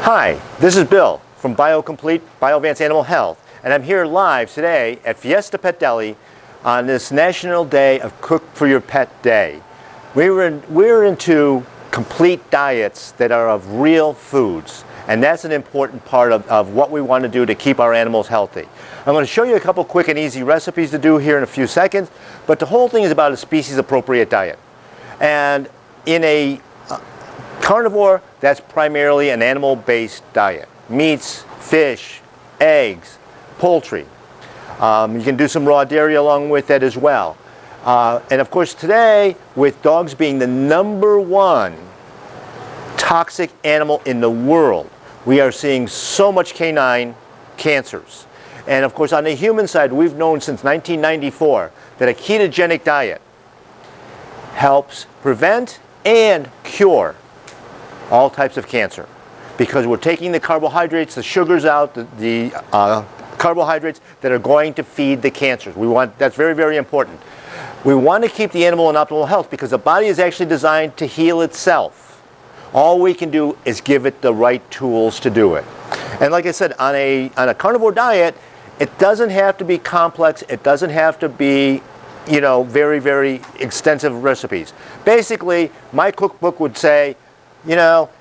Hi, this is Bill from BioComplete, BioAdvanced Animal Health, and I'm here live today at Fiesta Pet Deli on this National Day of Cook for Your Pet Day. We're into complete diets that are of real foods, and that's an important part of what we want to do to keep our animals healthy. I'm going to show you a couple quick and easy recipes to do here in a few seconds, but the whole thing is about a species-appropriate diet. And in a carnivore, that's primarily an animal-based diet. Meats, fish, eggs, poultry. You can do some raw dairy along with that as well. And of course today, with dogs being the #1 toxic animal in the world, we are seeing so much canine cancers. And of course on the human side, we've known since 1994 that a ketogenic diet helps prevent and cure all types of cancer, because we're taking the carbohydrates, the sugars out, the carbohydrates that are going to feed the cancers. That's very, very important. We want to keep the animal in optimal health because the body is actually designed to heal itself. All we can do is give it the right tools to do it. And like I said, on a carnivore diet, it doesn't have to be complex. It doesn't have to be, very, very extensive recipes. Basically, my cookbook would say,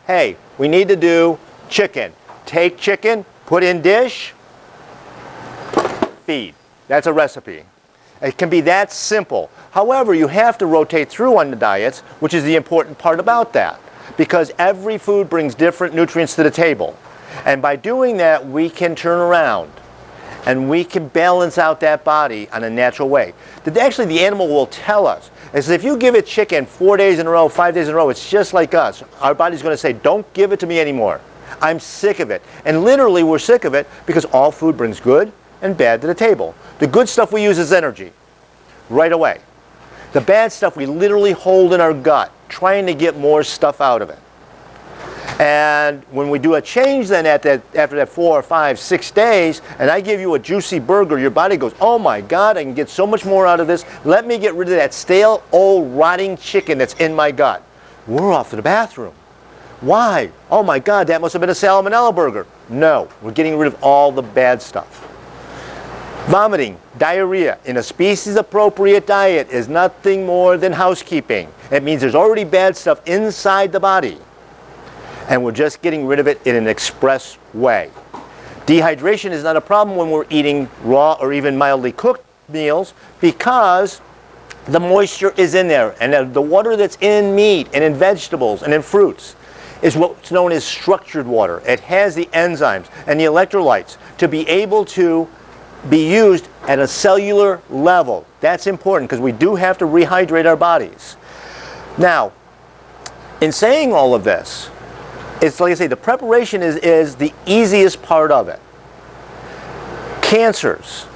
hey, we need to do chicken. Take chicken, put in dish, feed. That's a recipe. It can be that simple. However, you have to rotate through on the diets, which is the important part about that, because every food brings different nutrients to the table. And by doing that, we can turn around and we can balance out that body on a natural way. Actually, the animal will tell us. Is if you give it chicken 4 days in a row, 5 days in a row, it's just like us. Our body's going to say, don't give it to me anymore. I'm sick of it. And literally, we're sick of it because all food brings good and bad to the table. The good stuff we use is energy right away. The bad stuff we literally hold in our gut, trying to get more stuff out of it. And when we do a change then after that 4 or 5, 6 days, and I give you a juicy burger, your body goes, oh my God, I can get so much more out of this. Let me get rid of that stale, old, rotting chicken that's in my gut. We're off to the bathroom. Why? Oh my God, that must have been a salmonella burger. No, we're getting rid of all the bad stuff. Vomiting, diarrhea in a species-appropriate diet is nothing more than housekeeping. It means there's already bad stuff inside the body, and we're just getting rid of it in an express way. Dehydration is not a problem when we're eating raw or even mildly cooked meals, because the moisture is in there, and the water that's in meat and in vegetables and in fruits is what's known as structured water. It has the enzymes and the electrolytes to be able to be used at a cellular level. That's important because we do have to rehydrate our bodies. Now, in saying all of this, it's like I say, the preparation is the easiest part of it. Cancers,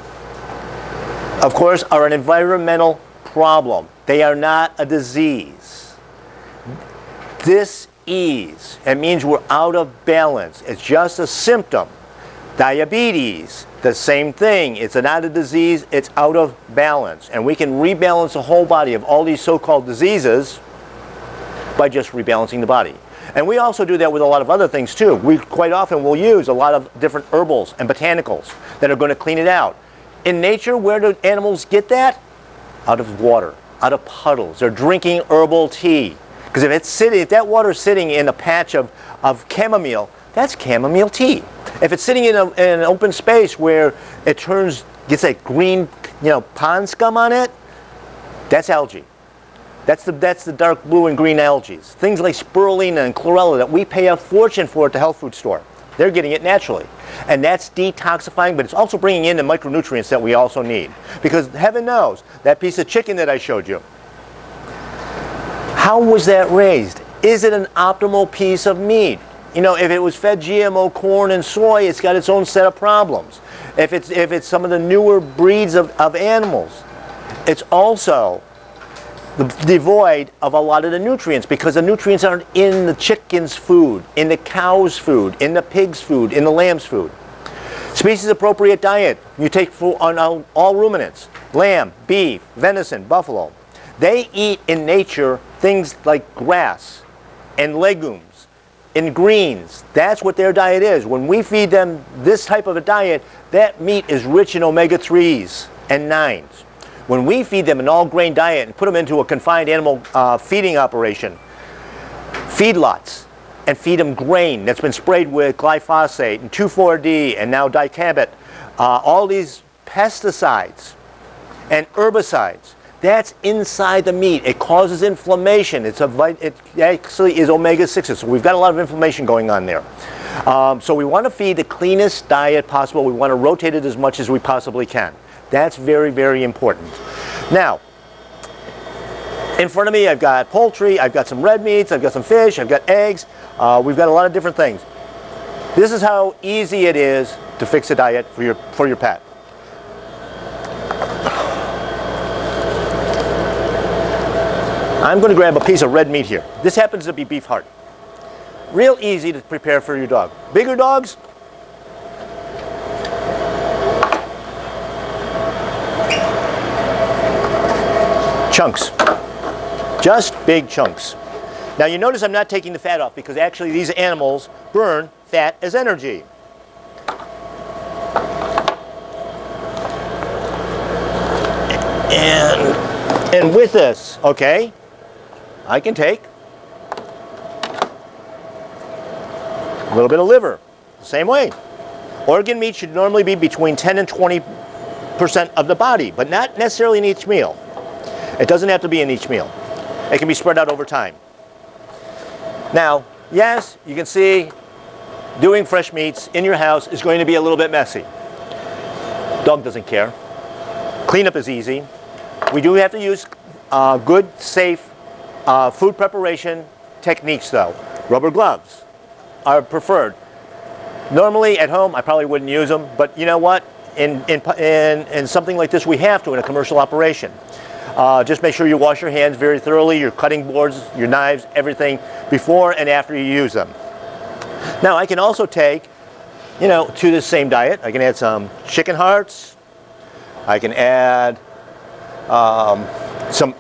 of course, are an environmental problem. They are not a disease. Dis-ease, it means we're out of balance. It's just a symptom. Diabetes, the same thing. It's not a disease, it's out of balance. And we can rebalance the whole body of all these so-called diseases by just rebalancing the body. And we also do that with a lot of other things too. We quite often will use a lot of different herbals and botanicals that are going to clean it out. In nature, where do animals get that? Out of water, out of puddles. They're drinking herbal tea. Because if that water's sitting in a patch of chamomile, that's chamomile tea. If it's sitting in an open space where it gets that green, pond scum on it, that's algae. That's the dark blue and green algae. Things like spirulina and chlorella that we pay a fortune for at the health food store. They're getting it naturally. And that's detoxifying, but it's also bringing in the micronutrients that we also need. Because heaven knows, that piece of chicken that I showed you, how was that raised? Is it an optimal piece of meat? If it was fed GMO corn and soy, it's got its own set of problems. If it's some of the newer breeds of animals, it's also devoid of a lot of the nutrients, because the nutrients aren't in the chicken's food, in the cow's food, in the pig's food, in the lamb's food. Species appropriate diet, you take on all ruminants, lamb, beef, venison, buffalo. They eat in nature things like grass and legumes in greens. That's what their diet is. When we feed them this type of a diet, that meat is rich in omega-3s and 9s. When we feed them an all-grain diet and put them into a confined animal feeding operation, feedlots, and feed them grain that's been sprayed with glyphosate and 2,4-D and now dicarbonate, all these pesticides and herbicides, that's inside the meat. It causes inflammation. It actually is omega-6s. So we've got a lot of inflammation going on there. So we want to feed the cleanest diet possible. We want to rotate it as much as we possibly can. That's very, very important. Now, in front of me, I've got poultry, I've got some red meats, I've got some fish, I've got eggs. We've got a lot of different things. This is how easy it is to fix a diet for your pet. I'm going to grab a piece of red meat here. This happens to be beef heart. Real easy to prepare for your dog. Bigger dogs, chunks. Just big chunks. Now you notice I'm not taking the fat off because actually these animals burn fat as energy. And with this, okay, I can take a little bit of liver, the same way. Organ meat should normally be between 10 and 20% of the body, but not necessarily in each meal. It doesn't have to be in each meal. It can be spread out over time. Now, yes, you can see doing fresh meats in your house is going to be a little bit messy. Dog doesn't care. Cleanup is easy. We do have to use good, safe food preparation techniques though. Rubber gloves are preferred. Normally at home I probably wouldn't use them, but you know what? In something like this we have to in a commercial operation. Just make sure you wash your hands very thoroughly, your cutting boards, your knives, everything before and after you use them. Now I can also take, to this same diet, I can add some chicken hearts. I can add some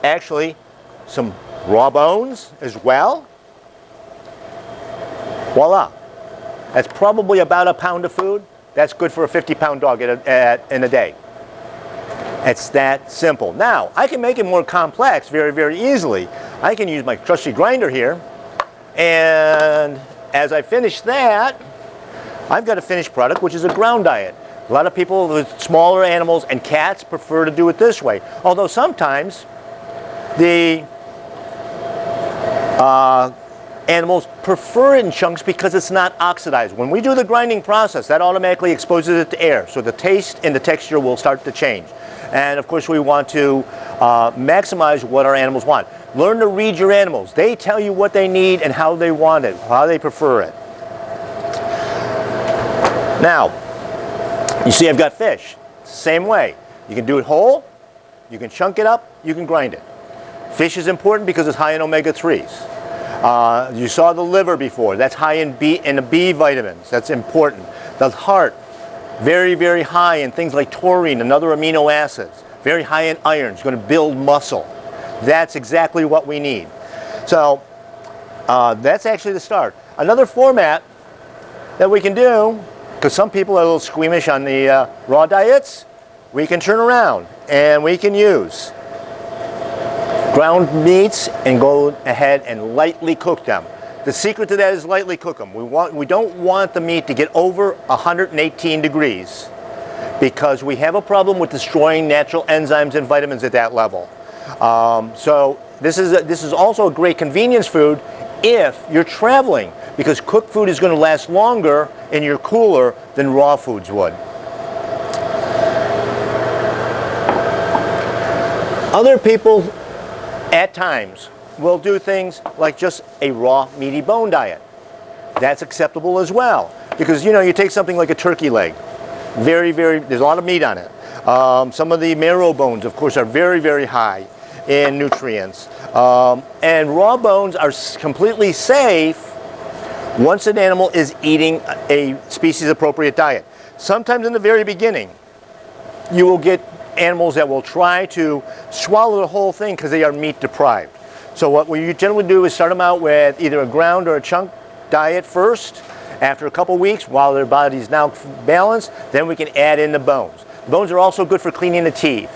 raw bones as well. Voila. That's probably about a pound of food. That's good for a 50-pound dog in a day. It's that simple. Now, I can make it more complex very, very easily. I can use my trusty grinder here, and as I finish that, I've got a finished product, which is a ground diet. A lot of people with smaller animals and cats prefer to do it this way. Although sometimes the animals prefer it in chunks because it's not oxidized. When we do the grinding process, that automatically exposes it to air. So the taste and the texture will start to change. And of course we want to maximize what our animals want. Learn to read your animals. They tell you what they need and how they want it, how they prefer it. Now, you see I've got fish. Same way. You can do it whole, you can chunk it up, you can grind it. Fish is important because it's high in omega-3s. You saw the liver before. That's high in the B vitamins. That's important. The heart, very, very high in things like taurine and other amino acids. Very high in iron. It's going to build muscle. That's exactly what we need. So that's actually the start. Another format that we can do, because some people are a little squeamish on the raw diets, we can turn around and we can use ground meats and go ahead and lightly cook them. The secret to that is lightly cook them. We don't want the meat to get over 118 degrees because we have a problem with destroying natural enzymes and vitamins at that level. So this is also a great convenience food if you're traveling, because cooked food is going to last longer in your cooler than raw foods would. Other people at times will do things like just a raw meaty bone diet. That's acceptable as well, because you take something like a turkey leg, there's a lot of meat on it. Some of the marrow bones, of course, are very, very high in nutrients. And raw bones are completely safe once an animal is eating a species-appropriate diet. Sometimes in the very beginning, you will get animals that will try to swallow the whole thing because they are meat deprived. So what we generally do is start them out with either a ground or a chunk diet first. After a couple weeks, while their body's now balanced, then we can add in the bones. The bones are also good for cleaning the teeth.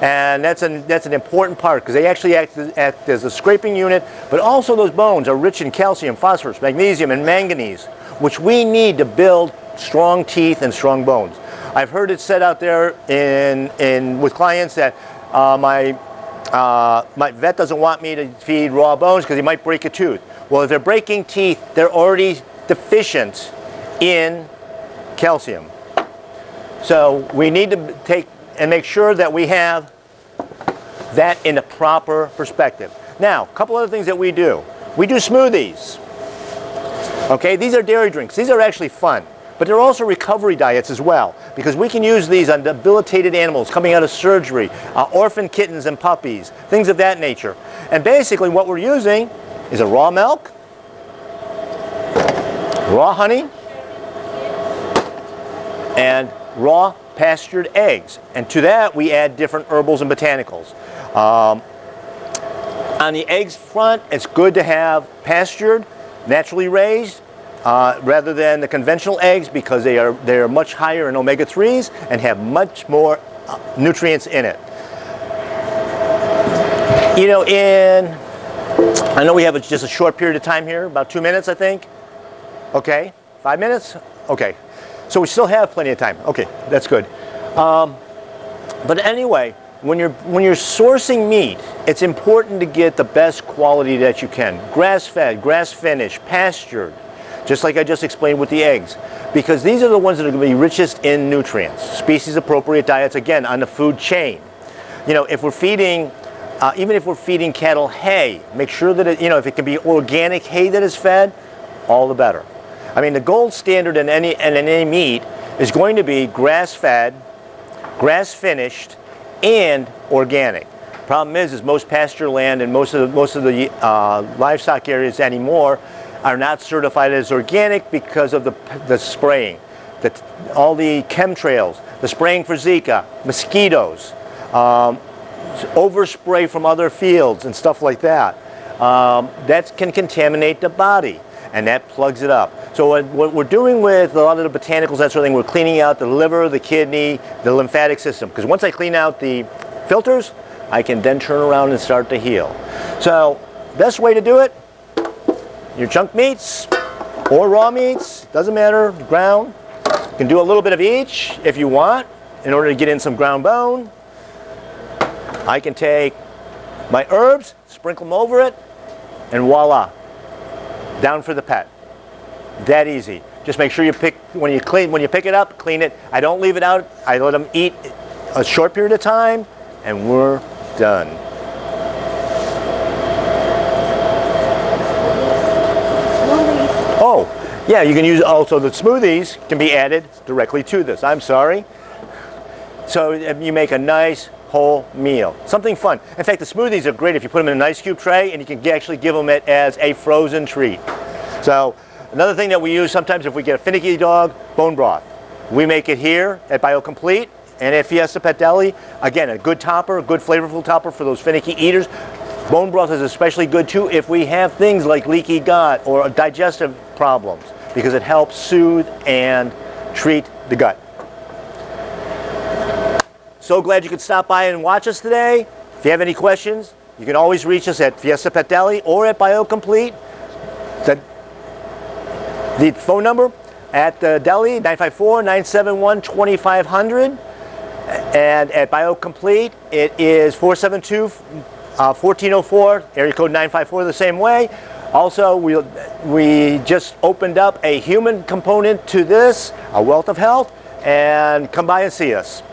And that's an important part because they actually act as a scraping unit, but also those bones are rich in calcium, phosphorus, magnesium, and manganese, which we need to build strong teeth and strong bones. I've heard it said out there with clients that my vet doesn't want me to feed raw bones because he might break a tooth. Well, if they're breaking teeth, they're already deficient in calcium. So we need to take and make sure that we have that in the proper perspective. Now, a couple other things that we do. We do smoothies. Okay, these are dairy drinks. These are actually fun, but they're also recovery diets as well because we can use these on debilitated animals coming out of surgery, orphan kittens and puppies, things of that nature. And basically what we're using is a raw milk, raw honey, and raw pastured eggs. And to that we add different herbals and botanicals. On the eggs front, it's good to have pastured, naturally raised, rather than the conventional eggs because they are much higher in omega-3s and have much more nutrients in it. You know, I know we have just a short period of time here, about 2 minutes, I think. Okay, 5 minutes? Okay, so we still have plenty of time. Okay, that's good. But anyway, when you're sourcing meat, it's important to get the best quality that you can. Grass-fed, grass-finished, pastured, just like I just explained with the eggs. Because these are the ones that are going to be richest in nutrients. Species-appropriate diets, again, on the food chain. You know, if we're feeding, even if we're feeding cattle hay, make sure that if it can be organic hay that is fed, all the better. I mean, the gold standard in any meat is going to be grass-fed, grass-finished, and organic. Problem is most pasture land and most of the livestock areas anymore are not certified as organic because of the spraying, all the chemtrails, the spraying for Zika, mosquitoes, overspray from other fields and stuff like that. That can contaminate the body, and that plugs it up. So what we're doing with a lot of the botanicals, that sort of thing, we're cleaning out the liver, the kidney, the lymphatic system. Because once I clean out the filters, I can then turn around and start to heal. So, best way to do it, your chunk meats or raw meats, doesn't matter, ground. You can do a little bit of each if you want in order to get in some ground bone. I can take my herbs, sprinkle them over it, and voila, down for the pet. That easy. Just make sure when you pick it up, clean it. I don't leave it out. I let them eat a short period of time, and we're done. Oh, yeah, you can use also the smoothies can be added directly to this. I'm sorry. So you make a nice whole meal. Something fun. In fact, the smoothies are great if you put them in an ice cube tray, and you can actually give them it as a frozen treat. So another thing that we use sometimes if we get a finicky dog, bone broth. We make it here at BioComplete and at Fiesta Pet Deli. Again, a good topper, a good flavorful topper for those finicky eaters. Bone broth is especially good too if we have things like leaky gut or digestive problems because it helps soothe and treat the gut. So glad you could stop by and watch us today. If you have any questions, you can always reach us at Fiesta Pet Deli or at BioComplete. The phone number at the deli, 954-971-2500. And at BioComplete, it is 472-1404, area code 954 the same way. Also, we just opened up a human component to this, a Wealth of Health, and come by and see us.